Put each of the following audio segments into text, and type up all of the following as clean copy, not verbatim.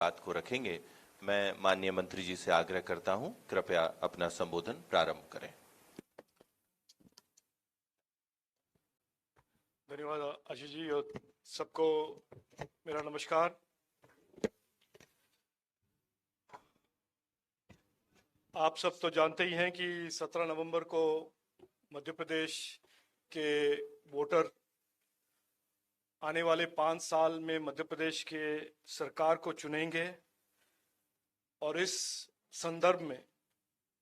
बात को रखेंगे। मैं माननीय मंत्री जी से आग्रह करता हूं, कृपया अपना संबोधन प्रारंभ करें। धन्यवाद आशीष जी और सबको मेरा नमस्कार। आप सब तो जानते ही हैं कि 17 नवंबर को मध्य प्रदेश के वोटर आने वाले 5 साल में मध्य प्रदेश के सरकार को चुनेंगे और इस संदर्भ में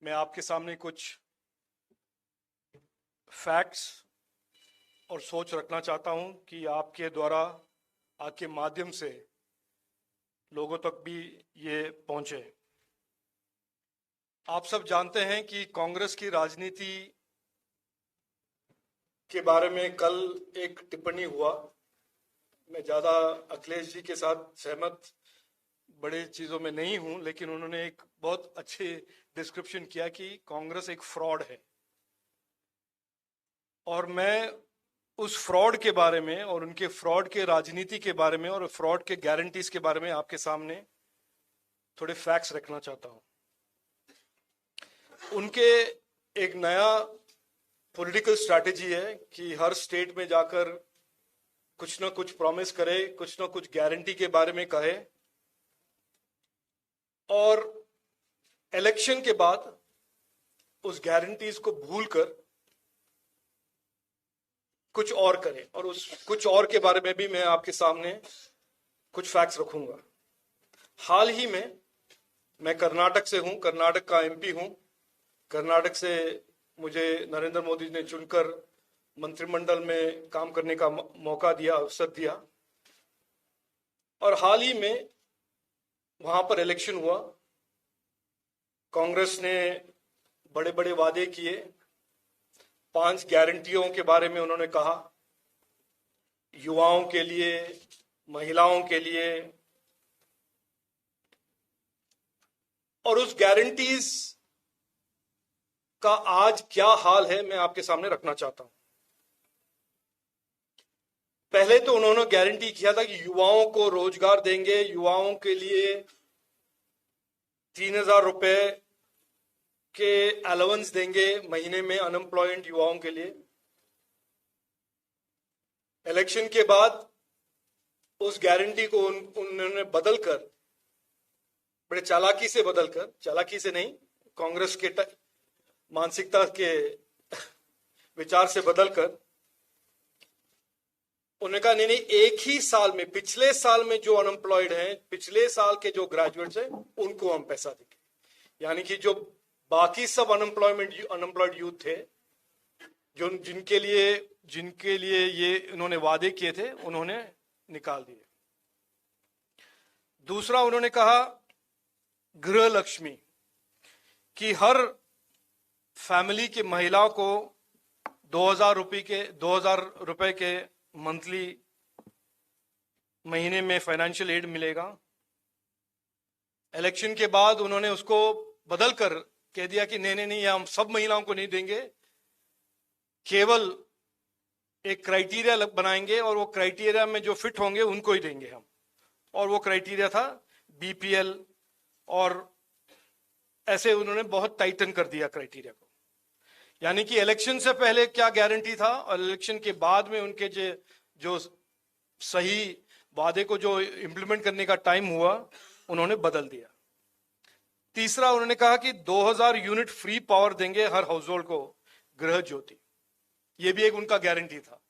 मैं आपके सामने कुछ फैक्ट्स और सोच रखना चाहता हूं कि आपके द्वारा, आपके माध्यम से लोगों तक भी ये पहुंचे। आप सब जानते हैं कि कांग्रेस की राजनीति के बारे में कल एक टिप्पणी हुआ। मैं ज़्यादा अखिलेश जी के साथ सहमत बड़े चीज़ों में नहीं हूं, लेकिन उन्होंने एक बहुत अच्छे डिस्क्रिप्शन किया कि कांग्रेस एक फ्रॉड है। और मैं उस फ्रॉड के बारे में और उनके फ्रॉड के राजनीति के बारे में और फ्रॉड के गारंटीज के बारे में आपके सामने थोड़े फैक्ट्स रखना चाहता हूं। उनके एक नया पॉलिटिकल स्ट्रैटेजी है कि हर स्टेट में जाकर कुछ ना कुछ प्रॉमिस करे, कुछ ना कुछ गारंटी के बारे में कहे और इलेक्शन के बाद उस गारंटीज को भूलकर कुछ और करे। और उस कुछ और के बारे में भी मैं आपके सामने कुछ फैक्ट्स रखूंगा। हाल ही में मैं कर्नाटक से हूं, कर्नाटक का एमपी हूं। कर्नाटक से मुझे नरेंद्र मोदी ने चुनकर मंत्रिमंडल में काम करने का मौका दिया, अवसर दिया। और हाल ही में वहां पर इलेक्शन हुआ। कांग्रेस ने बड़े बड़े वादे किए, 5 गारंटियों के बारे में उन्होंने कहा, युवाओं के लिए, महिलाओं के लिए। और उस गारंटीज का आज क्या हाल है मैं आपके सामने रखना चाहता हूं। पहले तो उन्होंने गारंटी किया था कि युवाओं को रोजगार देंगे, युवाओं के लिए 3,000 रुपए के अलाउंस देंगे महीने में अनएम्प्लॉयड युवाओं के लिए। इलेक्शन के बाद उस गारंटी को उन्होंने बदलकर, बड़े चालाकी से बदलकर, चालाकी से नहीं, कांग्रेस के मानसिकता के विचार से बदलकर उन्होंने कहा नहीं, एक ही साल में, पिछले साल में जो अनएम्प्लॉयड हैं, पिछले साल के जो ग्रेजुएट्स हैं, उनको हम पैसा देंगे। यानी कि जो बाकी सब अनएम्प्लॉयड यूथ थे, जो जिनके लिए ये इन्होंने वादे किए थे, उन्होंने निकाल दिए। दूसरा उन्होंने कहा गृह लक्ष्मी, कि हर फैमिली की महिलाओं को 2,000 रुपए के मंथली, महीने में फाइनेंशियल एड मिलेगा। इलेक्शन के बाद उन्होंने उसको बदलकर कह दिया कि नहीं, हम सब महिलाओं को नहीं देंगे, केवल एक क्राइटेरिया बनाएंगे और वो क्राइटेरिया में जो फिट होंगे उनको ही देंगे हम। और वो क्राइटेरिया था बीपीएल, और ऐसे उन्होंने बहुत टाइटन कर दिया क्राइटेरिया को। यानी कि इलेक्शन से पहले क्या गारंटी था और इलेक्शन के बाद में उनके जो सही वादे को जो इंप्लीमेंट करने का टाइम हुआ, उन्होंने बदल दिया। तीसरा उन्होंने कहा कि 2,000 यूनिट फ्री पावर देंगे हर हाउस होल्ड को, गृह ज्योति। यह भी एक उनका गारंटी था।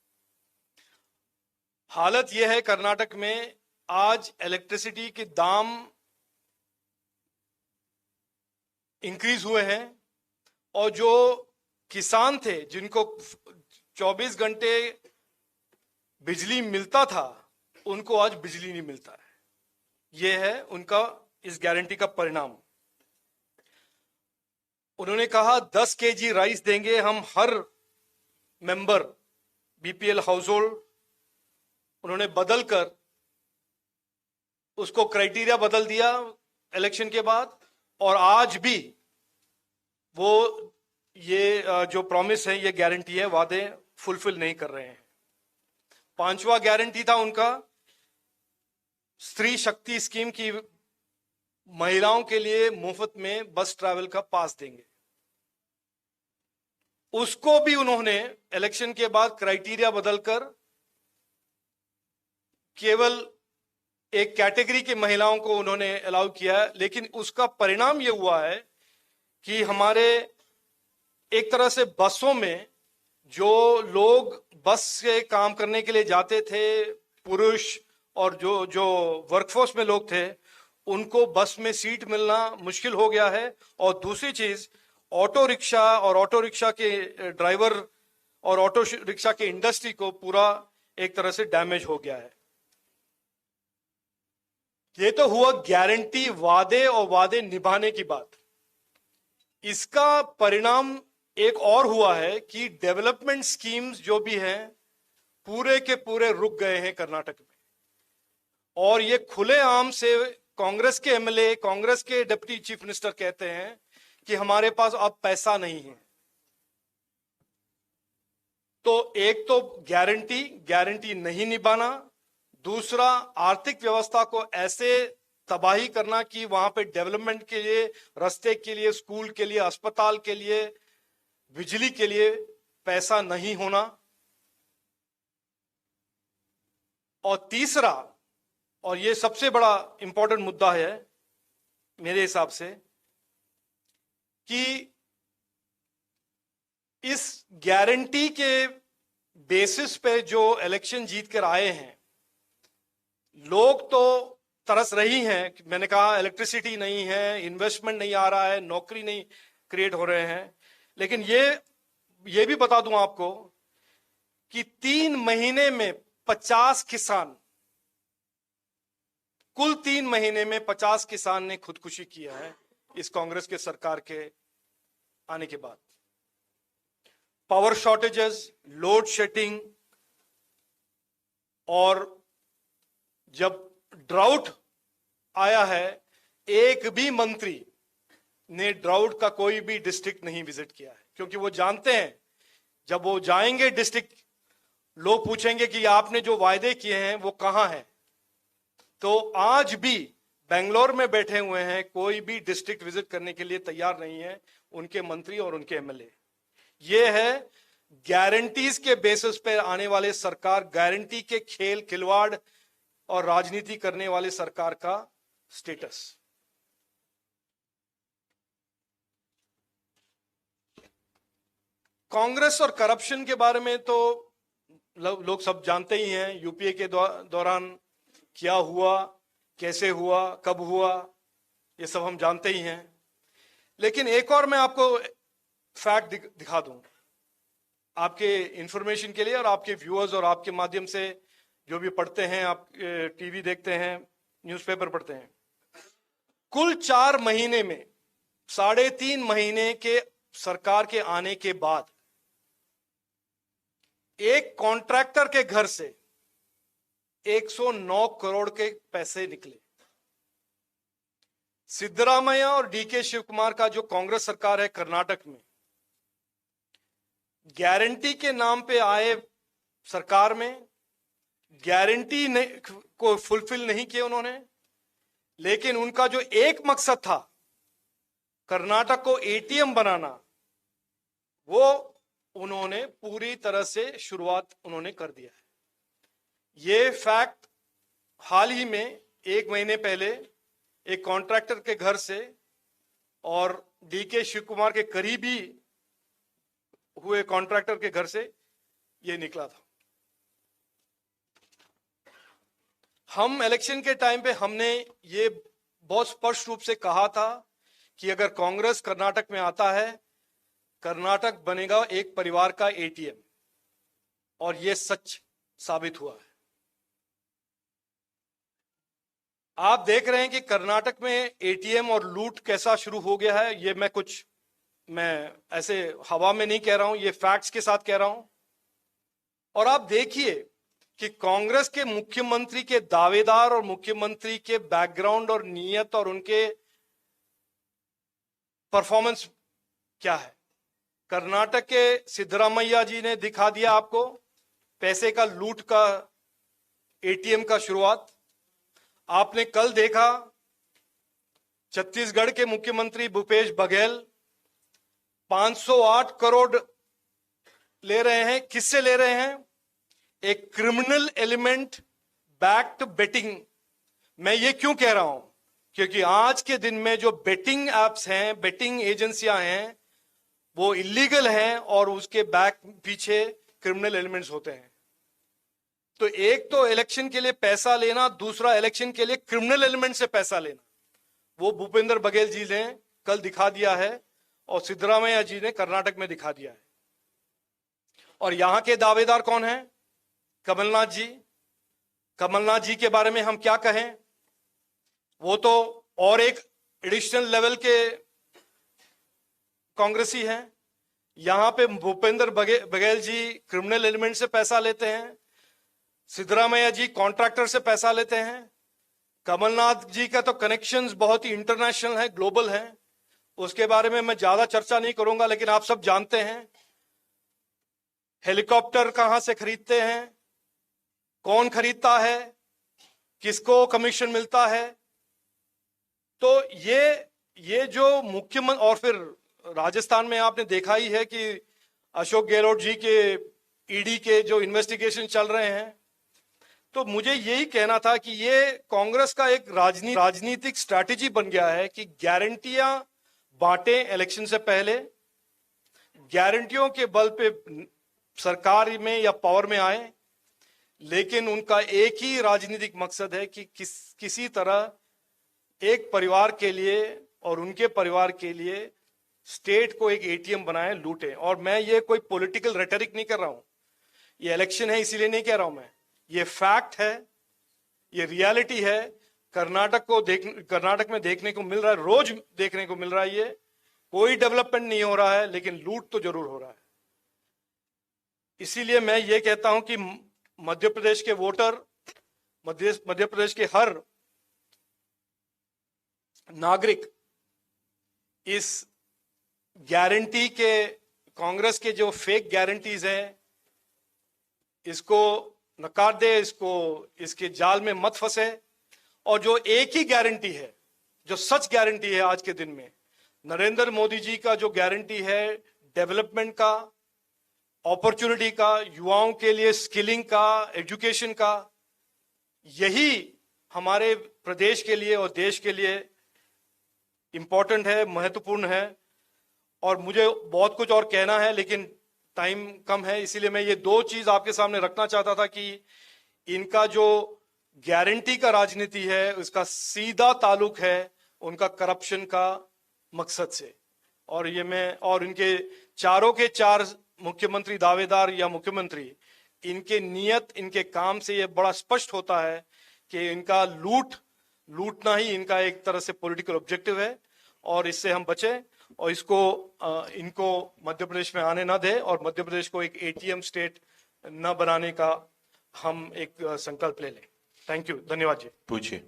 हालत यह है कर्नाटक में आज इलेक्ट्रिसिटी के दाम इंक्रीज हुए हैं और जो किसान थे जिनको 24 घंटे बिजली मिलता था, उनको आज बिजली नहीं मिलता है। यह है उनका इस गारंटी का परिणाम। उन्होंने कहा 10 केजी राइस देंगे हम हर मेंबर बीपीएल हाउस होल्ड। उन्होंने बदलकर उसको क्राइटेरिया बदल दिया इलेक्शन के बाद, और आज भी वो ये जो प्रॉमिस है, ये गारंटी है, वादे फुलफिल नहीं कर रहे हैं। 5वां गारंटी था उनका स्त्री शक्ति स्कीम की महिलाओं के लिए मुफ्त में बस ट्रैवल का पास देंगे। उसको भी उन्होंने इलेक्शन के बाद क्राइटेरिया बदलकर केवल एक कैटेगरी की महिलाओं को उन्होंने अलाउ किया, लेकिन उसका परिणाम यह हुआ है कि हमारे एक तरह से बसों में जो लोग बस से काम करने के लिए जाते थे, पुरुष और जो वर्कफोर्स में लोग थे, उनको बस में सीट मिलना मुश्किल हो गया है। और दूसरी चीज, ऑटो रिक्शा और ऑटो रिक्शा के ड्राइवर और ऑटो रिक्शा के इंडस्ट्री को पूरा एक तरह से डैमेज हो गया है। ये तो हुआ गारंटी, वादे और वादे निभाने की बात। इसका परिणाम एक और हुआ है कि डेवलपमेंट स्कीम्स जो भी हैं पूरे के पूरे रुक गए हैं कर्नाटक में। और ये खुलेआम से कांग्रेस के एमएलए, कांग्रेस के डिप्टी चीफ मिनिस्टर कहते हैं कि हमारे पास अब पैसा नहीं है। तो एक तो गारंटी नहीं निभाना, दूसरा आर्थिक व्यवस्था को ऐसे तबाही करना कि वहां पे डेवलपमेंट के लिए, रास्ते के लिए, स्कूल के लिए, अस्पताल के लिए, बिजली के लिए पैसा नहीं होना। और तीसरा, और ये सबसे बड़ा इंपॉर्टेंट मुद्दा है मेरे हिसाब से, कि इस गारंटी के बेसिस पे जो इलेक्शन जीत कर आए हैं लोग, तो तरस रही हैं। मैंने कहा इलेक्ट्रिसिटी नहीं है, इन्वेस्टमेंट नहीं आ रहा है, नौकरी नहीं क्रिएट हो रहे हैं। लेकिन ये भी बता दूं आपको कि 3 महीने में 50 किसान, कुल 3 महीने में 50 किसान ने खुदकुशी किया है इस कांग्रेस के सरकार के आने के बाद। पावर शॉर्टेजेस, लोड शेडिंग, और जब ड्राउट आया है, एक भी मंत्री ने ड्राउट का कोई भी डिस्ट्रिक्ट नहीं विजिट किया है, क्योंकि वो जानते हैं जब वो जाएंगे डिस्ट्रिक्ट, लोग पूछेंगे कि आपने जो वायदे किए हैं वो कहां है। तो आज भी बेंगलोर में बैठे हुए हैं, कोई भी डिस्ट्रिक्ट विजिट करने के लिए तैयार नहीं है उनके मंत्री और उनके एमएलए। ये है गारंटीज के बेसिस पे आने वाले सरकार, गारंटी के खिलवाड़ और राजनीति करने वाले सरकार का स्टेटस। कांग्रेस और करप्शन के बारे में तो लोग सब जानते ही हैं। यूपीए के दौरान क्या हुआ, कैसे हुआ, कब हुआ, ये सब हम जानते ही हैं। लेकिन एक और मैं आपको फैक्ट दिखा दूं आपके इंफॉर्मेशन के लिए, और आपके व्यूअर्स और आपके माध्यम से जो भी पढ़ते हैं, आप टीवी देखते हैं, न्यूज़पेपर पढ़ते हैं। कुल 4 महीने में 3.5 महीने के सरकार के आने के बाद एक कॉन्ट्रैक्टर के घर से 109 करोड़ के पैसे निकले। सिद्धरामैया और डीके शिव कुमार का जो कांग्रेस सरकार है कर्नाटक में, गारंटी के नाम पे आए सरकार में, गारंटी को फुलफिल नहीं किया उन्होंने। लेकिन उनका जो एक मकसद था कर्नाटक को एटीएम बनाना, वो उन्होंने पूरी तरह से शुरुआत उन्होंने कर दिया है। ये फैक्ट हाल ही में 1 महीने पहले एक कॉन्ट्रैक्टर के घर से और डीके शिव कुमार के करीबी हुए कॉन्ट्रैक्टर के घर से ये निकला था। हम इलेक्शन के टाइम पे हमने ये बहुत स्पष्ट रूप से कहा था कि अगर कांग्रेस कर्नाटक में आता है, कर्नाटक बनेगा एक परिवार का एटीएम, और ये सच साबित हुआ है। आप देख रहे हैं कि कर्नाटक में एटीएम और लूट कैसा शुरू हो गया है। ये मैं ऐसे हवा में नहीं कह रहा हूं, ये फैक्ट्स के साथ कह रहा हूं। और आप देखिए कि कांग्रेस के मुख्यमंत्री के दावेदार और मुख्यमंत्री के बैकग्राउंड और नीयत और उनके परफॉर्मेंस क्या है। कर्नाटक के सिद्धरामैया जी ने दिखा दिया आपको पैसे का लूट का, एटीएम का शुरुआत। आपने कल देखा छत्तीसगढ़ के मुख्यमंत्री भूपेश बघेल 508 करोड़ ले रहे हैं। किससे ले रहे हैं? एक क्रिमिनल एलिमेंट बैक्ड बेटिंग। मैं ये क्यों कह रहा हूं? क्योंकि आज के दिन में जो बेटिंग एप्स हैं, बेटिंग एजेंसियां हैं, वो इलीगल हैं और उसके बैक पीछे क्रिमिनल एलिमेंट्स होते हैं। तो एक तो इलेक्शन के लिए पैसा लेना, दूसरा इलेक्शन के लिए क्रिमिनल एलिमेंट से पैसा लेना, वो भूपेंद्र बघेल जी ने कल दिखा दिया है और सिद्धरामैया जी ने कर्नाटक में दिखा दिया है। और यहां के दावेदार कौन है? कमलनाथ जी। कमलनाथ जी के बारे में हम क्या कहें? वो तो और एक एडिशनल लेवल के कांग्रेसी हैं। यहां पे भूपेंद्र बघेल जी क्रिमिनल एलिमेंट से पैसा लेते हैं, सिद्धरामैया जी कॉन्ट्रैक्टर से पैसा लेते हैं। कमलनाथ जी का तो कनेक्शंस बहुत ही इंटरनेशनल है, ग्लोबल है। उसके बारे में मैं ज्यादा चर्चा नहीं करूंगा, लेकिन आप सब जानते हैं हेलीकॉप्टर कहां से खरीदते हैं, कौन खरीदता है, किसको कमीशन मिलता है। तो ये जो मुख्यमंत्री, और फिर राजस्थान में आपने देखा ही है कि अशोक गहलोत जी के ईडी के जो इन्वेस्टिगेशन चल रहे हैं। तो मुझे यही कहना था कि ये कांग्रेस का एक राजनीतिक स्ट्रैटेजी बन गया है कि गारंटियां बांटे इलेक्शन से पहले, गारंटियों के बल पे सरकार में या पावर में आए, लेकिन उनका एक ही राजनीतिक मकसद है कि किसी तरह एक परिवार के लिए और उनके परिवार के लिए स्टेट को एक एटीएम बनाए, लूटे। और मैं ये कोई पॉलिटिकल रेटरिक नहीं कर रहा हूं, ये इलेक्शन है इसीलिए नहीं कह रहा हूं मैं, ये फैक्ट है, ये रियलिटी है। कर्नाटक में देखने को मिल रहा है, रोज देखने को मिल रहा है। ये कोई डेवलपमेंट नहीं हो रहा है, लेकिन लूट तो जरूर हो रहा है। इसीलिए मैं ये कहता हूं कि मध्य प्रदेश के वोटर, मध्य प्रदेश के हर नागरिक इस गारंटी के, कांग्रेस के जो फेक गारंटीज हैं, इसको नकार दे, इसके जाल में मत फंसे। और जो एक ही गारंटी है, जो सच गारंटी है आज के दिन में, नरेंद्र मोदी जी का जो गारंटी है डेवलपमेंट का, अपॉर्चुनिटी का, युवाओं के लिए स्किलिंग का, एजुकेशन का, यही हमारे प्रदेश के लिए और देश के लिए इंपॉर्टेंट है, महत्वपूर्ण है। और मुझे बहुत कुछ और कहना है, लेकिन टाइम कम है, इसीलिए मैं ये दो चीज आपके सामने रखना चाहता था कि इनका जो गारंटी का राजनीति है, उसका सीधा ताल्लुक है उनका करप्शन का मकसद से। और ये मैं, और इनके चारों के चार मुख्यमंत्री दावेदार या मुख्यमंत्री, इनके नियत, इनके काम से ये बड़ा स्पष्ट होता है कि इनका लूटना ही इनका एक तरह से पॉलिटिकल ऑब्जेक्टिव है। और इससे हम बचें और इनको मध्य प्रदेश में आने ना दे, और मध्य प्रदेश को एक एटीएम स्टेट न बनाने का हम एक संकल्प ले लें। थैंक यू, धन्यवाद जी। पूछिए।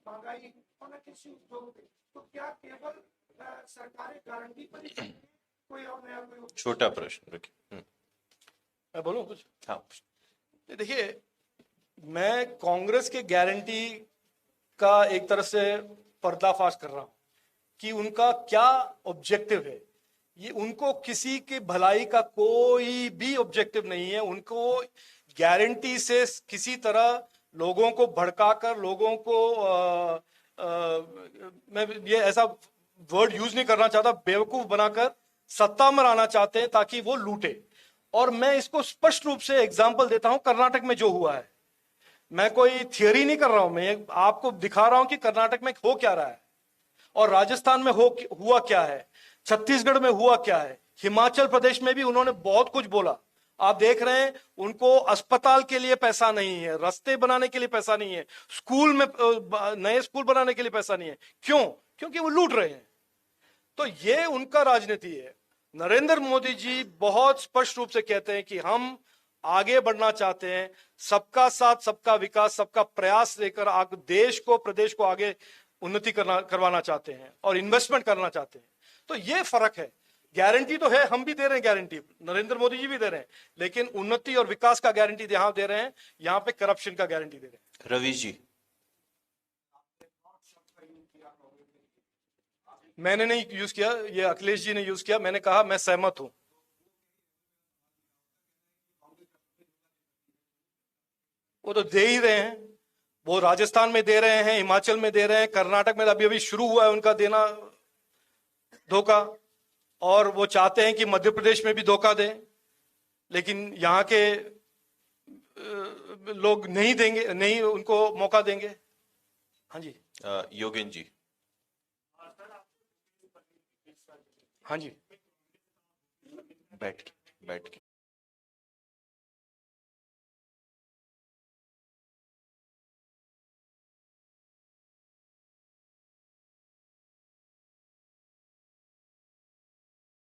महंगाई और कृषि उद्योग, तो क्या केवल सरकारी गारंटी पर ही कोई और नया कोई? छोटा प्रश्न रखिए। मैं बोलूं कुछ? हाँ। देखिए, मैं कांग्रेस के गारंटी का एक तरह से पर्दाफाश कर रहा हूं कि उनका क्या ऑब्जेक्टिव है। ये, उनको किसी की भलाई का कोई भी ऑब्जेक्टिव नहीं है। उनको गारंटी से किसी तरह लोगों को भड़काकर, लोगों को मैं ये ऐसा वर्ड यूज नहीं करना चाहता, बेवकूफ बनाकर सत्ता में आना चाहते हैं ताकि वो लूटे। और मैं इसको स्पष्ट रूप से एग्जांपल देता हूं, कर्नाटक में जो हुआ है। मैं कोई थियरी नहीं कर रहा हूं, मैं आपको दिखा रहा हूं कि कर्नाटक में हो क्या रहा है, और राजस्थान में हुआ क्या है, छत्तीसगढ़ में हुआ क्या है, हिमाचल प्रदेश में भी उन्होंने बहुत कुछ बोला। आप देख रहे हैं, उनको अस्पताल के लिए पैसा नहीं है, रास्ते बनाने के लिए पैसा नहीं है, स्कूल में नए स्कूल बनाने के लिए पैसा नहीं है। क्यों? क्योंकि वो लूट रहे हैं। तो ये उनका राजनीति है। नरेंद्र मोदी जी बहुत स्पष्ट रूप से कहते हैं कि हम आगे बढ़ना चाहते हैं, सबका साथ, सबका विकास, सबका प्रयास लेकर देश को, प्रदेश को आगे उन्नति करवाना चाहते हैं और इन्वेस्टमेंट करना चाहते हैं। तो ये फर्क है। गारंटी तो है, हम भी दे रहे हैं गारंटी, नरेंद्र मोदी जी भी दे रहे हैं, लेकिन उन्नति और विकास का गारंटी यहाँ दे रहे हैं, यहाँ पे करप्शन का गारंटी दे रहे हैं। रवि जी, मैंने नहीं यूज किया, ये अखिलेश जी ने यूज किया। मैंने कहा मैं सहमत हूं। वो तो दे ही रहे हैं, वो राजस्थान में दे रहे हैं, हिमाचल में दे रहे हैं, कर्नाटक में अभी अभी शुरू हुआ है उनका देना धोखा, और वो चाहते हैं कि मध्य प्रदेश में भी धोखा दें, लेकिन यहाँ के लोग नहीं देंगे, नहीं उनको मौका देंगे। हाँ जी, योगेन जी, हाँ जी, बैठ के